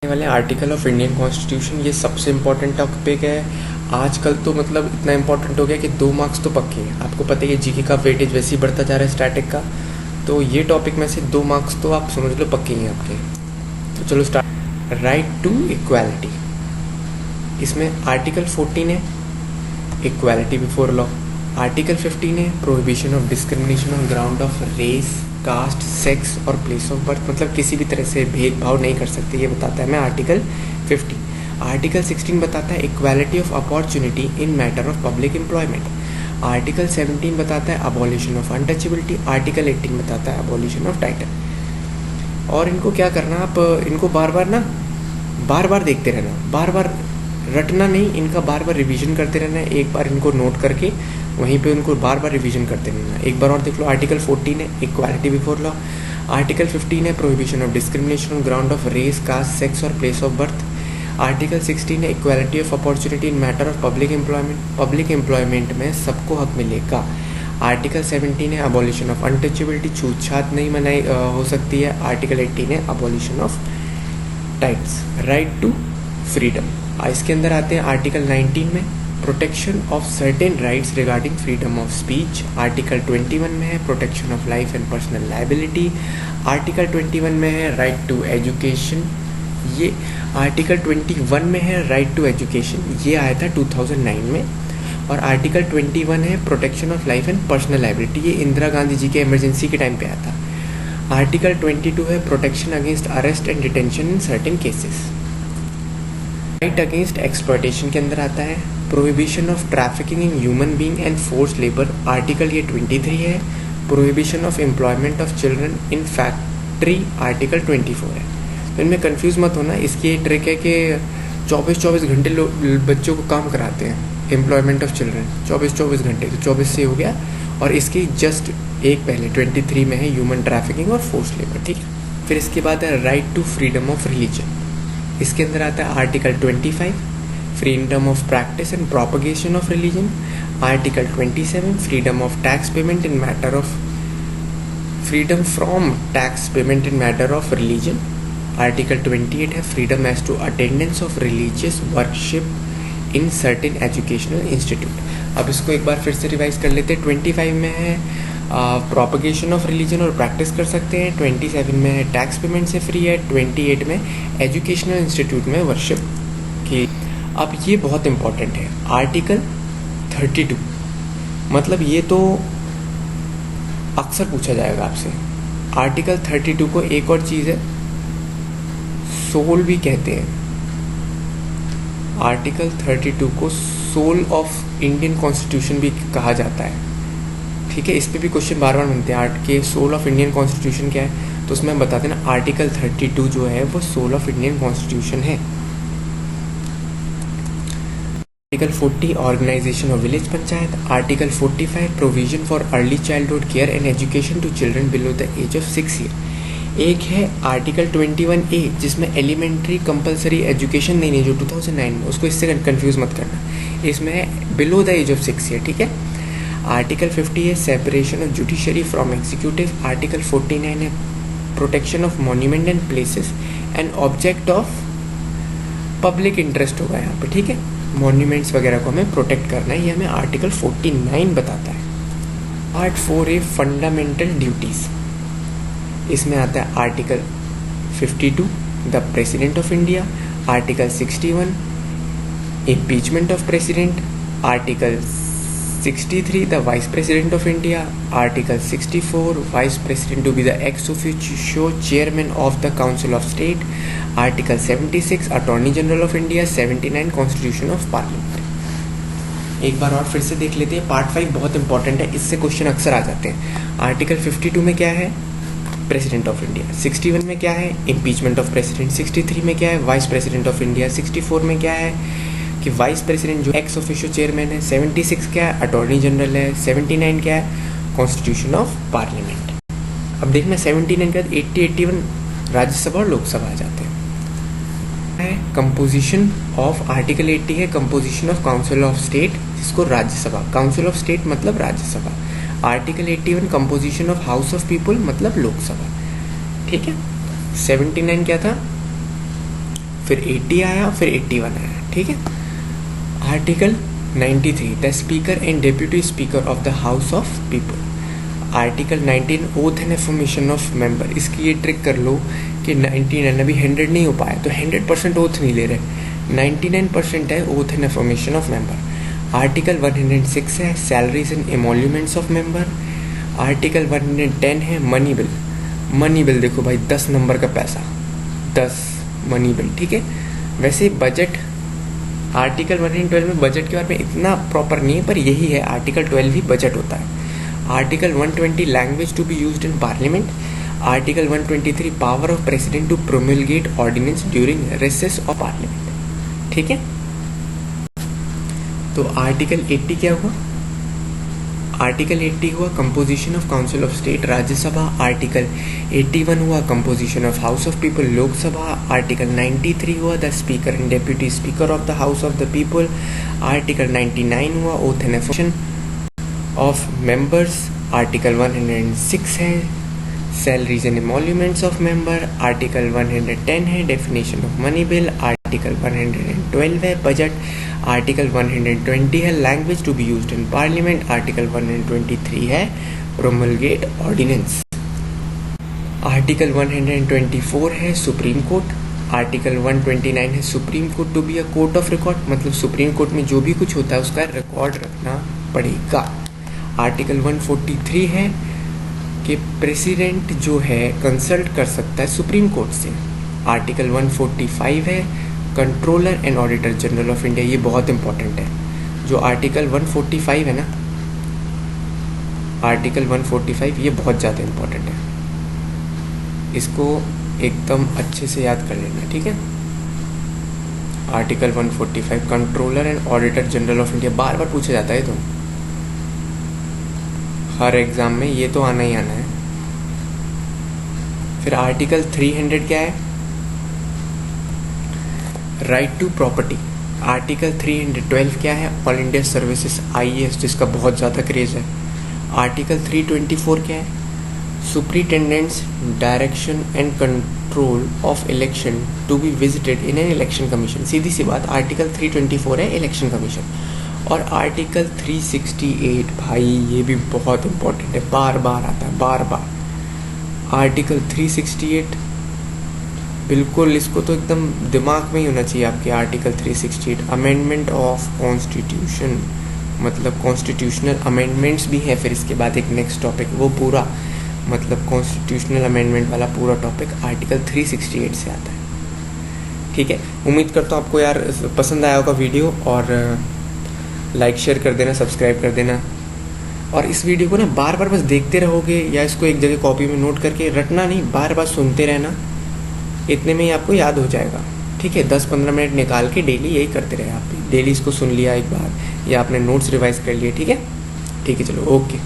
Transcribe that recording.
वाले article of Indian constitution, ये सबसे इम्पोर्टेंट टॉपिक है आजकल। तो मतलब इतना इम्पोर्टेंट हो गया कि 2 मार्क्स तो पक्के हैं। आपको पता है कि जीके का वेटेज वैसे ही बढ़ता जा रहा है स्टैटिक का, तो ये टॉपिक में से 2 मार्क्स तो आप समझ लो पक्के ही हैं आपके। तो चलो स्टार्ट। राइट टू इक्वालिटी, इसमें आर्टिकल 14 है इक्वालिटी बिफोर लॉ, आर्टिकल 15 है prohibition of discrimination on ground of race, caste, sex और प्लेस ऑफ बर्थ, मतलब किसी भी तरह से भेदभाव नहीं कर सकते, ये बताता है मैं आर्टिकल 15। आर्टिकल 16 बताता है equality of opportunity in matter of public employment. Article 17 बताता है अबॉलिशन ऑफ अनटचेबिलिटी। आर्टिकल 18 बताता है अबॉलिशन ऑफ टाइटल। और इनको क्या करना, आप इनको बार बार देखते रहना, बार बार रटना नहीं, इनका बार बार रिवीजन करते रहना है। एक बार इनको नोट करके वहीं पे उनको बार बार रिवीजन करते रहना। एक बार और देख लो, आर्टिकल 14 है इक्वालिटी बिफोर लॉ, आर्टिकल 15 है prohibition of discrimination on ground of race, caste, sex और प्लेस ऑफ बर्थ। आर्टिकल 16 है equality of opportunity in matter of public employment, public employment में सबको हक मिलेगा। आर्टिकल 17 है अबॉलिशन ऑफ अनटचेबिलिटी, छूतछात नहीं मनाई हो सकती है। आर्टिकल 18 है abolition of titles. Right to freedom, इसके अंदर आते हैं आर्टिकल 19 में protection of certain rights regarding freedom of speech. Article 21 में है protection of life and personal liability. Article 21 में है राइट टू एजुकेशन, ये आर्टिकल 21 में है राइट टू एजुकेशन, ये आया था 2009 में। और आर्टिकल 21 है protection of life and personal liability, ये इंदिरा गांधी जी के इमरजेंसी के टाइम पे आया था। आर्टिकल 22 है protection against arrest and detention in certain cases. Right against exploitation के अंदर आता है prohibition of trafficking in human being and forced labour, article ये 23 है। Prohibition of employment of children in factory, article 24 है। तो इनमें कंफ्यूज मत होना, इसकी ये ट्रिक है कि 24 घंटे बच्चों को काम कराते हैं, एम्प्लॉयमेंट ऑफ चिल्ड्रन 24 घंटे, तो 24 से हो गया। और इसकी जस्ट एक पहले 23 में है ह्यूमन ट्रैफिकिंग और फोर्स्ड लेबर, ठीक है। फिर इसके बाद है right to freedom of religion, इसके अंदर आता है article 25 freedom of practice and propagation of religion. Article 27 freedom of tax payment in matter of freedom from tax payment in matter of religion. Article 28 है freedom as to attendance of religious worship in certain educational institute. अब इसको एक बार फिर से revise कर लेते हैं। 25 में है प्रोपगेशन ऑफ रिलीजन और प्रैक्टिस कर सकते हैं, 27 में है टैक्स पेमेंट से फ्री है, 28 में एजुकेशनल इंस्टीट्यूट में वर्शिप की। अब ये बहुत इंपॉर्टेंट है आर्टिकल 32, मतलब ये तो अक्सर पूछा जाएगा आपसे। आर्टिकल 32 को एक और चीज़ है सोल भी कहते हैं। आर्टिकल 32 को सोल ऑफ इंडियन कॉन्स्टिट्यूशन भी कहा जाता है, ठीक है। इस पे भी क्वेश्चन बार बार बनते हैं, आर्ट के सोल ऑफ इंडियन कॉन्स्टिट्यूशन क्या है, तो उसमें हम बताते हैं ना आर्टिकल 32 जो है वो सोल ऑफ इंडियन कॉन्स्टिट्यूशन है। Article 40 organisation of village panchayat. Article 45 provision for early childhood care and education to children below the age of 6 year. एक है आर्टिकल 21A जिसमें एलिमेंट्री कंपलसरी एजुकेशन नहीं है जो 2009 में, उसको इससे कंफ्यूज मत करना, इसमें है below the age of 6 year, ठीक है। आर्टिकल 50 है separation of judiciary from executive. Article 49 है protection of monument and places and object of public interest होगा यहाँ पे, ठीक है। मॉन्यूमेंट्स वगैरह को हमें प्रोटेक्ट करना है, ये हमें आर्टिकल 49 बताता है। पार्ट 4 है फंडामेंटल ड्यूटीज, इसमें आता है article 52 the president of India, article 61 impeachment of president, article 63 the Vice President of India, Article 64 Vice President to be the ex officio Chairman of the Council of State, Article 76 Attorney General of India, 79 Constitution of Parliament। एक बार और फिर से देख लेते हैं। Part 5 बहुत important है, इससे क्वेश्चन अक्सर आ जाते हैं। आर्टिकल 52 में क्या है, प्रेसिडेंट ऑफ इंडिया। 61 में क्या है, इम्पीचमेंट ऑफ प्रेसिडेंट। 63 में क्या है, वाइस प्रेसिडेंट ऑफ इंडिया। 64 में क्या है कि वाइस प्रेसिडेंट जो एक्स ऑफिशियो चेयरमैन है। 76 क्या है, अटॉर्नी जनरल है। 79 क्या है, कॉन्स्टिट्यूशन ऑफ पार्लियामेंट। अब देखना 79 के बाद 80, 81 राज्यसभा और लोकसभा आ जाते हैं। कंपोजिशन ऑफ आर्टिकल 80 है composition of council of state, जिसको राज्यसभा, काउंसिल ऑफ स्टेट मतलब Rajya Sabha. Article 81 composition of house of people मतलब लोकसभा, ठीक है। 79 क्या था, फिर 80 आया, फिर 81 आया, ठीक है। Article 93, the speaker and deputy speaker of the house of people. Article 19, oath and affirmation of member. इसकी ये ट्रिक कर लो कि 99 अभी 100 नहीं हो पाया तो 100% ओथ नहीं ले रहे, 99% है oath and affirmation of member. Article 106 है salaries and emoluments of member. Article 110 है मनी बिल। मनी बिल देखो भाई 10 नंबर का पैसा, 10 मनी बिल, ठीक है। वैसे बजट आर्टिकल 112 में बजट के बारे में इतना प्रॉपर नहीं है, पर यही है, आर्टिकल 12 भी बजट होता है। Article 120 language to be used in parliament. Article 123 power of president to promulgate ordinance during recess of parliament, ठीक है। तो आर्टिकल 80 क्या हुआ? आर्टिकल 80 हुआ composition of council of state Rajya Sabha. Article 81 हुआ composition of house of people Lok Sabha. Article 93 हुआ the speaker and deputy speaker of the house of the people. Article 99 हुआ oath and affirmation of members. Article 106 है salaries and emoluments of member. Article 110 है definition of money bill. Article 112 है budget. Article 120 है language to be used in parliament. Article 123 है promulgate ordinance. Article 124 है supreme court. Article 129 है supreme court to be a court of record, मतलब supreme court में जो भी कुछ होता है उसका रिकॉर्ड रखना पड़ेगा। आर्टिकल 143 है कि प्रेसिडेंट जो है कंसल्ट कर सकता है सुप्रीम कोर्ट से। आर्टिकल 145 है controller and auditor general of India. ये बहुत इंपॉर्टेंट है, जो आर्टिकल 145 है ना, आर्टिकल 145 ये बहुत ज़्यादा इंपॉर्टेंट है, इसको एकदम अच्छे से याद कर लेना, ठीक है। Article 145 controller and auditor general of India, बार बार पूछा जाता है तो हर एग्जाम में ये तो आना ही आना है। फिर आर्टिकल 300 क्या है? Right to property. आर्टिकल 312 क्या है? ऑल इंडिया सर्विसेज IAS, जिसका बहुत ज़्यादा क्रेज़ है। आर्टिकल 324 क्या है? Superintendence direction and control of election to be visited in an election commission. सीधी सी बात, आर्टिकल 324 है इलेक्शन कमीशन। और आर्टिकल 368 भाई ये भी बहुत इंपॉर्टेंट है, बार बार आता है, बार बार। आर्टिकल 368 बिल्कुल, इसको तो एकदम दिमाग में ही होना चाहिए आपके। आर्टिकल 368 अमेंडमेंट ऑफ कॉन्स्टिट्यूशन, मतलब कॉन्स्टिट्यूशनल अमेंडमेंट्स भी है। फिर इसके बाद एक नेक्स्ट टॉपिक, वो पूरा मतलब कॉन्स्टिट्यूशनल अमेंडमेंट वाला पूरा टॉपिक आर्टिकल 368 से आता है, ठीक है। उम्मीद करता हूँ आपको यार पसंद आया होगा वीडियो, और लाइक शेयर कर देना, सब्सक्राइब कर देना। और इस वीडियो को ना बार बार बस देखते रहोगे, या इसको एक जगह कॉपी में नोट करके रटना नहीं, बार बार सुनते रहना, इतने में ही आपको याद हो जाएगा, ठीक है। 10-15 मिनट निकाल के डेली यही करते रहे आप भी। डेली इसको सुन लिया एक बार, या आपने नोट्स रिवाइज कर लिए, ठीक है। ठीक है, चलो, ओके।